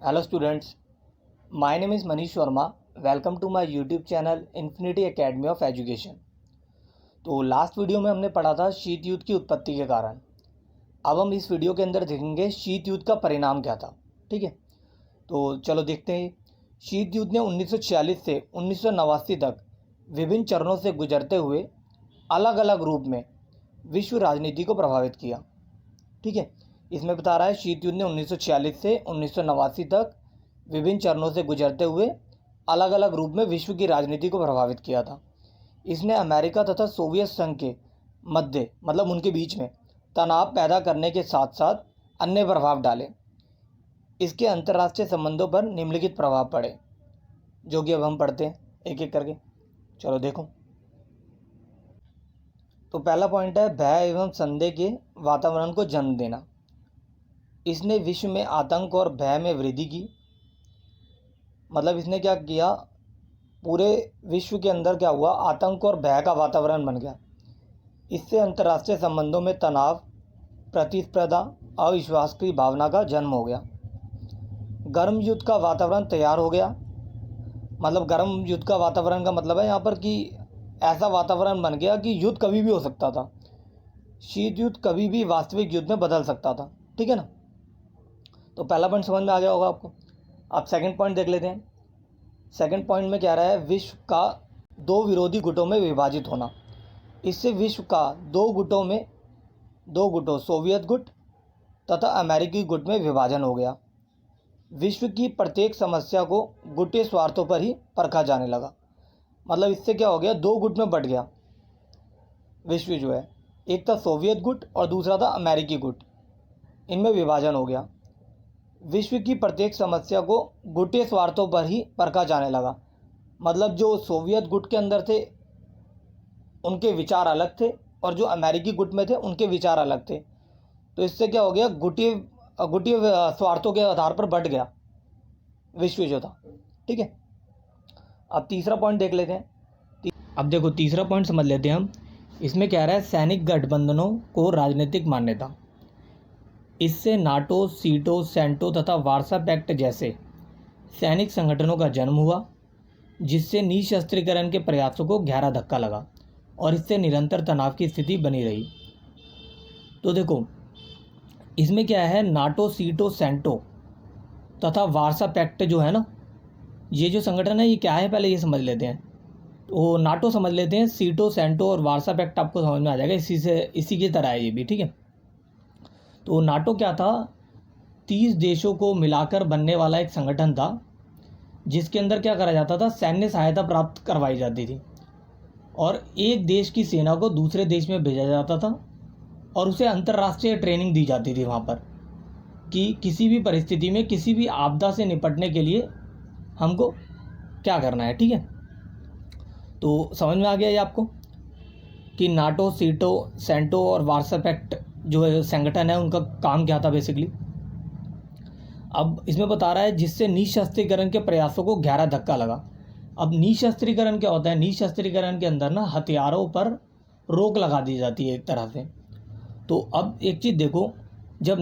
Hello students, my name is Manish Sharma. Welcome to my YouTube channel Infinity Academy of Education. तो last video में हमने पढ़ा था शीत युद्ध की उत्पत्ति के कारण। अब हम इस वीडियो के अंदर देखेंगे शीत युद्ध का परिणाम क्या था। ठीक है, तो चलो देखते हैं। शीत युद्ध ने 1946 से 1989 तक विभिन्न चरणों से गुजरते हुए अलग अलग रूप में विश्व राजनीति को प्रभावित किया। ठीक है, इसमें बता रहा है शीत युद्ध ने 1946 से 1989 तक विभिन्न चरणों से गुजरते हुए अलग अलग रूप में विश्व की राजनीति को प्रभावित किया था। इसने अमेरिका तथा सोवियत संघ के मध्य मतलब उनके बीच में तनाव पैदा करने के साथ साथ अन्य प्रभाव डाले। इसके अंतर्राष्ट्रीय संबंधों पर निम्नलिखित प्रभाव पड़े, जो कि अब हम पढ़ते हैं एक एक करके। चलो देखो, तो पहला पॉइंट है भय एवं संदेह के वातावरण को जन्म देना। इसने विश्व में आतंक और भय में वृद्धि की। मतलब इसने क्या किया, पूरे विश्व के अंदर क्या हुआ, आतंक और भय का वातावरण बन गया। इससे अंतर्राष्ट्रीय संबंधों में तनाव, प्रतिस्पर्धा, अविश्वास की भावना का जन्म हो गया। गर्म युद्ध का वातावरण तैयार हो गया। मतलब गर्म युद्ध का वातावरण का मतलब है यहाँ पर कि ऐसा वातावरण बन गया कि युद्ध कभी भी हो सकता था। शीत युद्ध कभी भी वास्तविक युद्ध में बदल सकता था। ठीक है ना, तो पहला पॉइंट समझ में आ गया होगा आपको। अब सेकंड पॉइंट देख लेते हैं। सेकंड पॉइंट में क्या रहा है, विश्व का दो विरोधी गुटों में विभाजित होना। इससे विश्व का दो गुटों सोवियत गुट तथा अमेरिकी गुट में विभाजन हो गया। विश्व की प्रत्येक समस्या को गुटे स्वार्थों पर ही परखा जाने लगा। मतलब इससे क्या हो गया, दो गुट में बट गया विश्व जो है, एक था सोवियत गुट और दूसरा था अमेरिकी गुट। इनमें विभाजन हो गया। विश्व की प्रत्येक समस्या को गुटे स्वार्थों पर ही परखा जाने लगा। मतलब जो सोवियत गुट के अंदर थे उनके विचार अलग थे और जो अमेरिकी गुट में थे उनके विचार अलग थे। तो इससे क्या हो गया, गुटीय स्वार्थों के आधार पर बढ़ गया विश्व जो था। ठीक है, अब तीसरा पॉइंट देख लेते हैं। अब देखो तीसरा पॉइंट समझ लेते हैं हम। इसमें क्या रहा है, सैनिक गठबंधनों को राजनीतिक मान्यता। इससे नाटो, सीटो, सेंटो तथा वार्सा पैक्ट जैसे सैनिक संगठनों का जन्म हुआ, जिससे निशस्त्रीकरण के प्रयासों को गहरा धक्का लगा और इससे निरंतर तनाव की स्थिति बनी रही। तो देखो इसमें क्या है, नाटो, सीटो, सेंटो तथा वार्सा पैक्ट जो है ना, ये जो संगठन है ये क्या है पहले ये समझ लेते हैं। तो नाटो समझ लेते हैं, सीटो, सेंटो और वार्सा पैक्ट आपको समझ में आ जाएगा, इसी की तरह है ये भी। ठीक है, तो नाटो क्या था, 30 देशों को मिलाकर बनने वाला एक संगठन था, जिसके अंदर क्या करा जाता था, सैन्य सहायता प्राप्त करवाई जाती थी और एक देश की सेना को दूसरे देश में भेजा जाता था और उसे अंतर्राष्ट्रीय ट्रेनिंग दी जाती थी वहाँ पर कि किसी भी परिस्थिति में किसी भी आपदा से निपटने के लिए हमको क्या करना है। ठीक है, तो समझ में आ गया ये आपको कि नाटो, सीटो, सेंटो और वार्सा पैक्ट जो है संगठन है उनका काम क्या था बेसिकली। अब इसमें बता रहा है जिससे निशस्त्रीकरण के प्रयासों को गहरा धक्का लगा। अब निशस्त्रीकरण क्या होता है, निशस्त्रीकरण के अंदर ना हथियारों पर रोक लगा दी जाती है एक तरह से। तो अब एक चीज़ देखो, जब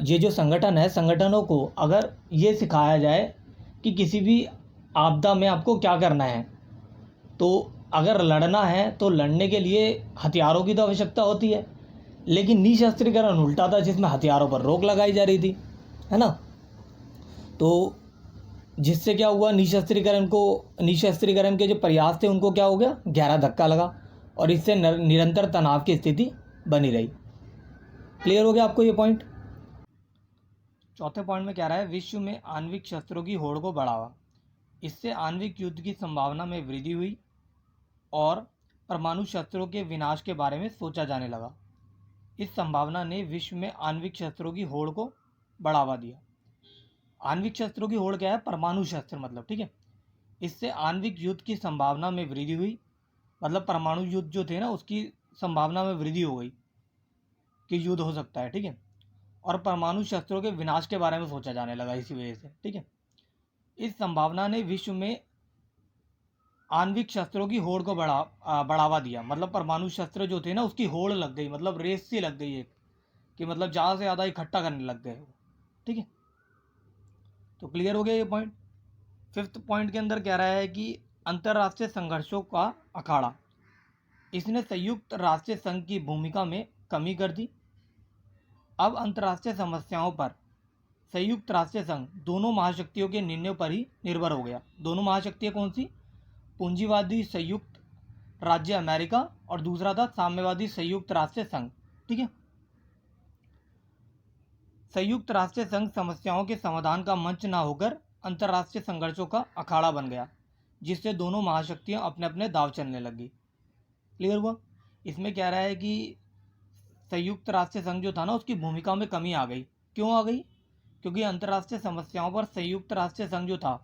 ये जो संगठन है, संगठनों को अगर ये सिखाया जाए कि किसी भी आपदा में आपको क्या करना है, तो अगर लड़ना है तो लड़ने के लिए हथियारों की तो आवश्यकता होती है, लेकिन निशस्त्रीकरण उल्टा था जिसमें हथियारों पर रोक लगाई जा रही थी, है ना। तो जिससे क्या हुआ, निशस्त्रीकरण के जो प्रयास थे उनको क्या हो गया, गहरा धक्का लगा और इससे निरंतर तनाव की स्थिति बनी रही। क्लियर हो गया आपको ये पॉइंट। चौथे पॉइंट में क्या रहा है, विश्व में आणविक शस्त्रों की होड़ को बढ़ावा। इससे आणविक युद्ध की संभावना में वृद्धि हुई और परमाणु शस्त्रों के विनाश के बारे में सोचा जाने लगा। इस संभावना ने विश्व में आणविक शस्त्रों की होड़ को बढ़ावा दिया। आणविक शस्त्रों की होड़ क्या है, परमाणु शस्त्र मतलब। ठीक है, इससे आणविक युद्ध की संभावना में वृद्धि हुई। मतलब परमाणु युद्ध जो थे ना उसकी संभावना में वृद्धि हो गई कि युद्ध हो सकता है। ठीक है, और परमाणु शस्त्रों के विनाश के बारे में सोचा जाने लगा इसी वजह से। ठीक है, इस संभावना ने विश्व में आणविक शस्त्रों की होड़ को बढ़ावा दिया। मतलब परमाणु शस्त्र जो थे ना उसकी होड़ लग गई, मतलब रेस सी लग गई एक, कि मतलब ज़्यादा से ज़्यादा इकट्ठा करने लग गए। ठीक है, तो क्लियर हो गया ये पॉइंट। फिफ्थ पॉइंट के अंदर कह रहा है कि अंतर्राष्ट्रीय संघर्षों का अखाड़ा, इसने संयुक्त राष्ट्र संघ की भूमिका में कमी कर दी। अब अंतर्राष्ट्रीय समस्याओं पर संयुक्त राष्ट्र संघ दोनों महाशक्तियों के निर्णयों पर ही निर्भर हो गया। दोनों महाशक्तियाँ कौन सी? पूंजीवादी संयुक्त राज्य अमेरिका और दूसरा था साम्यवादी संयुक्त राष्ट्र संघ। ठीक है। संयुक्त राष्ट्र संघ समस्याओं के समाधान का मंच ना होकर अंतर्राष्ट्रीय संघर्षों का अखाड़ा बन गया, जिससे दोनों महाशक्तियां अपने अपने दाव चलने लगी। क्लियर हुआ? इसमें कह रहा है कि संयुक्त राष्ट्र संघ जो था ना, उसकी भूमिका में कमी आ गई। क्यों आ गई? क्योंकि अंतर्राष्ट्रीय समस्याओं पर संयुक्त राष्ट्र संघ जो था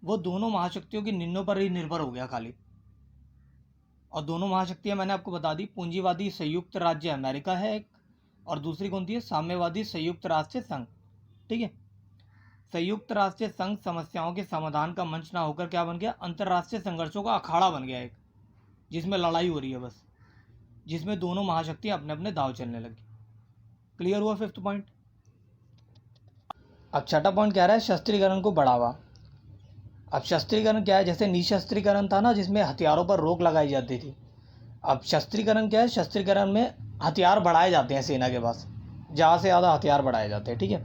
वो दोनों महाशक्तियों के निर्णयों पर ही निर्भर हो गया खाली। और दोनों महाशक्तियां मैंने आपको बता दी, पूंजीवादी संयुक्त राज्य अमेरिका है एक, और दूसरी कौन सी है? साम्यवादी संयुक्त राष्ट्र संघ। ठीक है। संयुक्त राष्ट्र संघ समस्याओं के समाधान का मंच ना होकर क्या बन गया? अंतर्राष्ट्रीय संघर्षों का अखाड़ा बन गया एक, जिसमें लड़ाई हो रही है बस, जिसमें दोनों महाशक्तियां अपने अपने दाव चलने लगी। क्लियर हुआ फिफ्थ पॉइंट। अब छठा पॉइंट कह रहा है शस्त्रीकरण को बढ़ावा। अब शस्त्रीकरण क्या है? जैसे निशस्त्रीकरण था ना, जिसमें हथियारों पर रोक लगाई जाती थी। अब शस्त्रीकरण क्या है? शस्त्रीकरण में हथियार बढ़ाए जाते हैं सेना के पास, ज़्यादा से ज़्यादा हथियार बढ़ाए जाते हैं। ठीक है।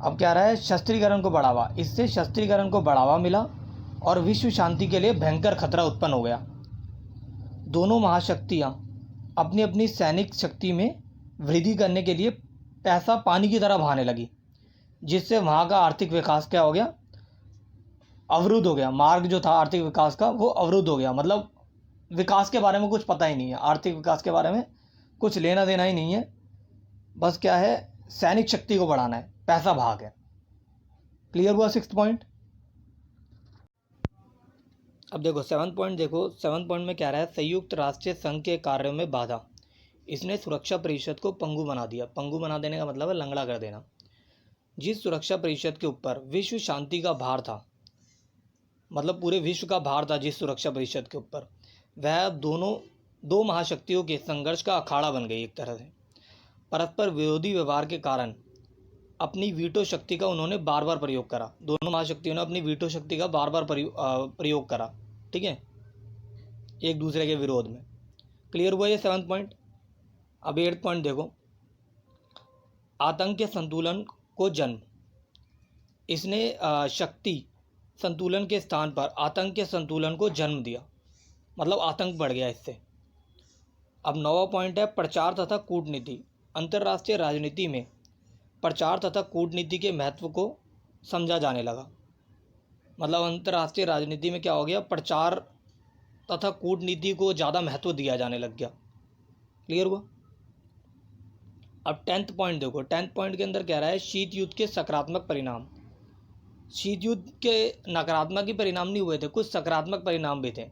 अब क्या रहा है? शस्त्रीकरण को बढ़ावा। इससे शस्त्रीकरण को बढ़ावा मिला और विश्व शांति के लिए भयंकर खतरा उत्पन्न हो गया। दोनों महाशक्तियाँ अपनी अपनी सैनिक शक्ति में वृद्धि करने के लिए पैसा पानी की तरह बहाने लगी, जिससे वहाँ का आर्थिक विकास क्या हो गया? अवरुद्ध हो गया। मार्ग जो था आर्थिक विकास का वो अवरुद्ध हो गया। मतलब विकास के बारे में कुछ पता ही नहीं है, आर्थिक विकास के बारे में कुछ लेना देना ही नहीं है, बस क्या है? सैनिक शक्ति को बढ़ाना है, पैसा भाग है। क्लियर हुआ सिक्स्थ पॉइंट। अब देखो सेवन्थ पॉइंट। देखो सेवन्थ पॉइंट में क्या रहा है? संयुक्त राष्ट्र संघ के कार्यों में बाधा, इसने सुरक्षा परिषद को पंगु बना दिया। पंगु बना देने का मतलब है लंगड़ा कर देना। जिस सुरक्षा परिषद के ऊपर विश्व शांति का भार था, मतलब पूरे विश्व का भार था जिस सुरक्षा परिषद के ऊपर, वह दो महाशक्तियों के संघर्ष का अखाड़ा बन गई एक तरह से। परस्पर विरोधी व्यवहार के कारण अपनी वीटो शक्ति का उन्होंने बार बार प्रयोग करा। दोनों महाशक्तियों ने अपनी वीटो शक्ति का बार बार प्रयोग करा। ठीक है, एक दूसरे के विरोध में। क्लियर हुआ ये सेवन्थ पॉइंट। अब एट्थ पॉइंट देखो, आतंक के संतुलन को जन्म, इसने शक्ति संतुलन के स्थान पर आतंक के संतुलन को जन्म दिया, मतलब आतंक बढ़ गया इससे। अब नौवां पॉइंट है प्रचार तथा कूटनीति। अंतर्राष्ट्रीय राजनीति में प्रचार तथा कूटनीति के महत्व को समझा जाने लगा। मतलब अंतर्राष्ट्रीय राजनीति में क्या हो गया? प्रचार तथा कूटनीति को ज़्यादा महत्व दिया जाने लग गया। क्लियर हुआ। अब टेंथ पॉइंट देखो, टेंथ पॉइंट के अंदर कह रहा है शीत युद्ध के सकारात्मक परिणाम। शीत युद्ध के नकारात्मक ही परिणाम नहीं हुए थे, कुछ सकारात्मक परिणाम भी थे।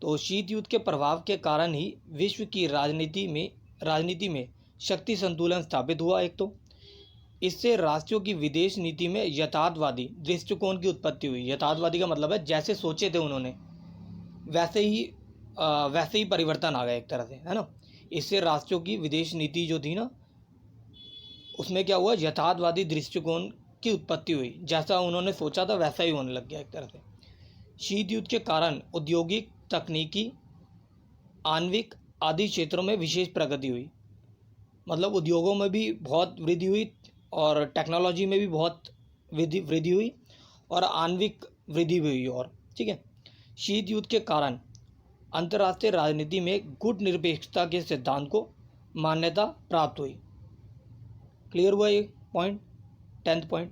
तो शीत युद्ध के प्रभाव के कारण ही विश्व की राजनीति में शक्ति संतुलन स्थापित हुआ एक। तो इससे राष्ट्रों की विदेश नीति में यथार्थवादी दृष्टिकोण की उत्पत्ति हुई। यथार्थवादी का मतलब है जैसे सोचे थे उन्होंने वैसे ही परिवर्तन आ गया एक तरह से, है ना। इससे राष्ट्रों की विदेश नीति जो थी ना, उसमें क्या हुआ? यथार्थवादी दृष्टिकोण की उत्पत्ति हुई। जैसा उन्होंने सोचा था वैसा ही होने लग गया एक तरह से। शीत युद्ध के कारण औद्योगिक, तकनीकी, आणविक आदि क्षेत्रों में विशेष प्रगति हुई। मतलब उद्योगों में भी बहुत वृद्धि हुई और टेक्नोलॉजी में भी बहुत वृद्धि हुई और आणविक वृद्धि भी हुई। और ठीक है, शीत युद्ध के कारण अंतर्राष्ट्रीय राजनीति में गुटनिरपेक्षता के सिद्धांत को मान्यता प्राप्त हुई। क्लियर हुआ ये पॉइंट, टेंथ पॉइंट।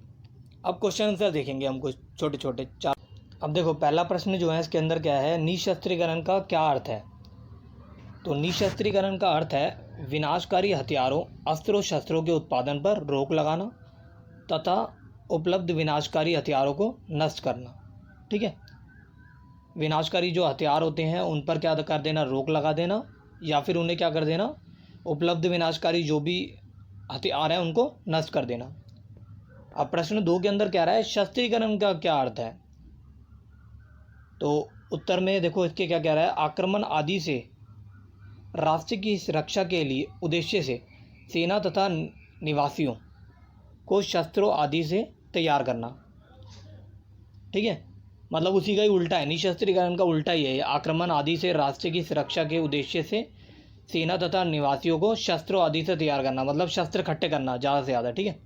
अब क्वेश्चन आंसर देखेंगे हम कुछ छोटे छोटे चार। अब देखो पहला प्रश्न जो है इसके अंदर क्या है? निशस्त्रीकरण का क्या अर्थ है? तो निशस्त्रीकरण का अर्थ है विनाशकारी हथियारों, अस्त्रों, शस्त्रों के उत्पादन पर रोक लगाना तथा उपलब्ध विनाशकारी हथियारों को नष्ट करना। ठीक है, विनाशकारी जो हथियार होते हैं उन पर क्या कर देना? रोक लगा देना, या फिर उन्हें क्या कर देना? उपलब्ध विनाशकारी जो भी हथियार हैं उनको नष्ट कर देना। अब प्रश्न 2 के अंदर क्या रहा है? शस्त्रीकरण का क्या अर्थ है? तो उत्तर में देखो इसके क्या कह रहा है? आक्रमण आदि से राष्ट्र की रक्षा के लिए उद्देश्य से सेना तथा निवासियों को शस्त्रों आदि से तैयार करना, ठीक है, मतलब उसी का ही उल्टा है, निशस्त्रीकरण का उल्टा ही है। आक्रमण आदि से राष्ट्र की सुरक्षा के उद्देश्य से सेना तथा निवासियों को शस्त्रों आदि से तैयार करना, मतलब शस्त्र इकट्ठे करना ज़्यादा से ज़्यादा, ठीक है।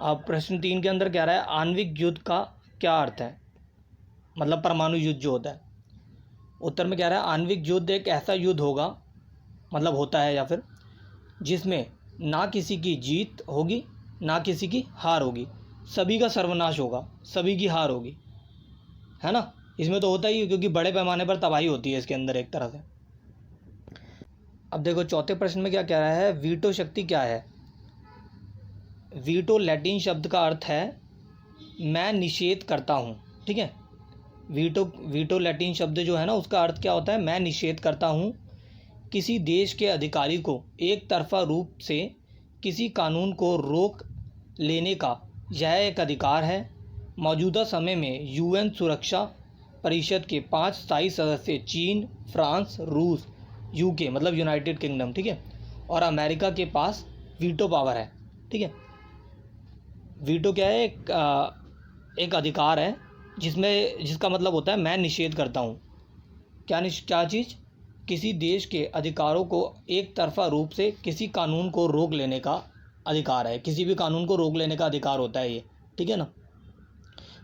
अब प्रश्न 3 के अंदर कह रहा है आणविक युद्ध का क्या अर्थ है, मतलब परमाणु युद्ध जो होता है। उत्तर में कह रहा है आणविक युद्ध एक ऐसा युद्ध होगा, मतलब होता है या फिर, जिसमें ना किसी की जीत होगी ना किसी की हार होगी, सभी का सर्वनाश होगा, सभी की हार होगी, है ना। इसमें तो होता ही है क्योंकि बड़े पैमाने पर तबाही होती है इसके अंदर एक तरह से। अब देखो चौथे प्रश्न में क्या कह रहा है, वीटो शक्ति क्या है। वीटो लैटिन शब्द का अर्थ है मैं निषेध करता हूँ, ठीक है। वीटो लैटिन शब्द जो है ना, उसका अर्थ क्या होता है, मैं निषेध करता हूँ। किसी देश के अधिकारी को एक तरफा रूप से किसी कानून को रोक लेने का यह एक अधिकार है। मौजूदा समय में यूएन सुरक्षा परिषद के 5 स्थायी सदस्य चीन, फ्रांस, रूस, यूके मतलब यूनाइटेड किंगडम, ठीक है, और अमेरिका के पास वीटो पावर है, ठीक है। वीटो क्या है, एक अधिकार है जिसका मतलब होता है मैं निषेध करता हूँ। क्या चीज़, किसी देश के अधिकारों को एक तरफा रूप से किसी कानून को रोक लेने का अधिकार है, किसी भी कानून को रोक लेने का अधिकार होता है ये, ठीक है ना।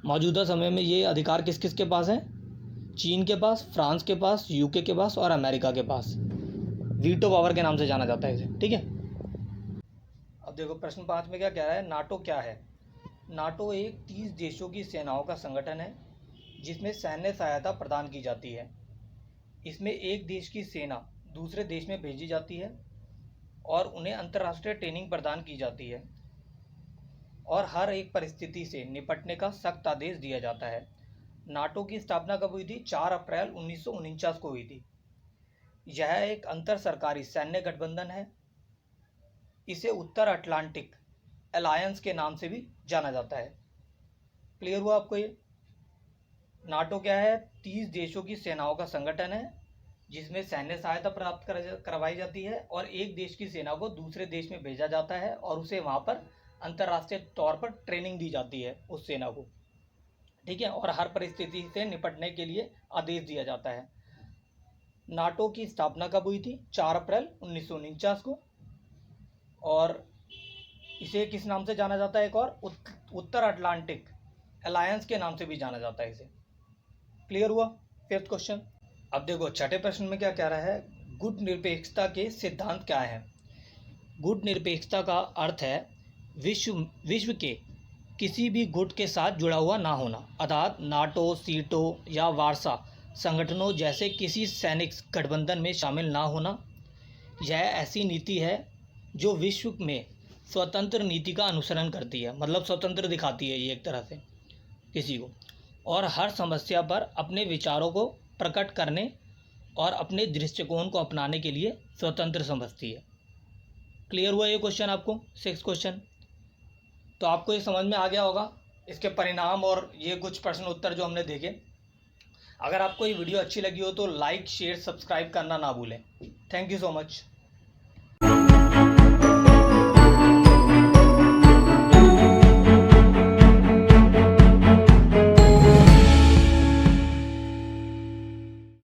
मौजूदा समय में ये अधिकार किस किस के पास है, चीन के पास, फ्रांस के पास, यूके के पास और अमेरिका के पास। वीटो पावर के नाम से जाना जाता है इसे, ठीक है। अब देखो प्रश्न 5 में क्या कह रहा है, नाटो क्या है। नाटो एक 30 देशों की सेनाओं का संगठन है जिसमें सैन्य सहायता प्रदान की जाती है। इसमें एक देश की सेना दूसरे देश में भेजी जाती है और उन्हें अंतर्राष्ट्रीय ट्रेनिंग प्रदान की जाती है और हर एक परिस्थिति से निपटने का सख्त आदेश दिया जाता है। नाटो की स्थापना कब हुई थी, 4 अप्रैल 1949 को हुई थी। यह एक अंतर सरकारी सैन्य गठबंधन है। इसे उत्तर अटलांटिक अलायंस के नाम से भी जाना जाता है। क्लियर हुआ आपको ये। नाटो क्या है, 30 देशों की सेनाओं का संगठन है जिसमें सैन्य सहायता प्राप्त करवाई जाती है और एक देश की सेना को दूसरे देश में भेजा जाता है और उसे वहाँ पर अंतर्राष्ट्रीय तौर पर ट्रेनिंग दी जाती है उस सेना को, ठीक है, और हर परिस्थिति से निपटने के लिए आदेश दिया जाता है। नाटो की स्थापना कब हुई थी, 4 अप्रैल 1949 को, और इसे किस नाम से जाना जाता है, एक और उत्तर अटलांटिक अलायंस के नाम से भी जाना जाता है इसे। क्लियर हुआ 5th क्वेश्चन। अब देखो छठे प्रश्न में क्या कह रहा है, गुट निरपेक्षता के सिद्धांत क्या है। गुट निरपेक्षता का अर्थ है विश्व के किसी भी गुट के साथ जुड़ा हुआ ना होना, अर्थात नाटो, सीटो या वार्सा संगठनों जैसे किसी सैनिक गठबंधन में शामिल ना होना। यह ऐसी नीति है जो विश्व में स्वतंत्र नीति का अनुसरण करती है, मतलब स्वतंत्र दिखाती है ये एक तरह से किसी को, और हर समस्या पर अपने विचारों को प्रकट करने और अपने दृष्टिकोण को अपनाने के लिए स्वतंत्र समझती है। क्लियर हुआ ये क्वेश्चन आपको, 6th क्वेश्चन। तो आपको ये समझ में आ गया होगा इसके परिणाम और ये कुछ प्रश्न उत्तर जो हमने देखे। अगर आपको ये वीडियो अच्छी लगी हो तो लाइक, शेयर, सब्सक्राइब करना ना भूलें। Thank you so much.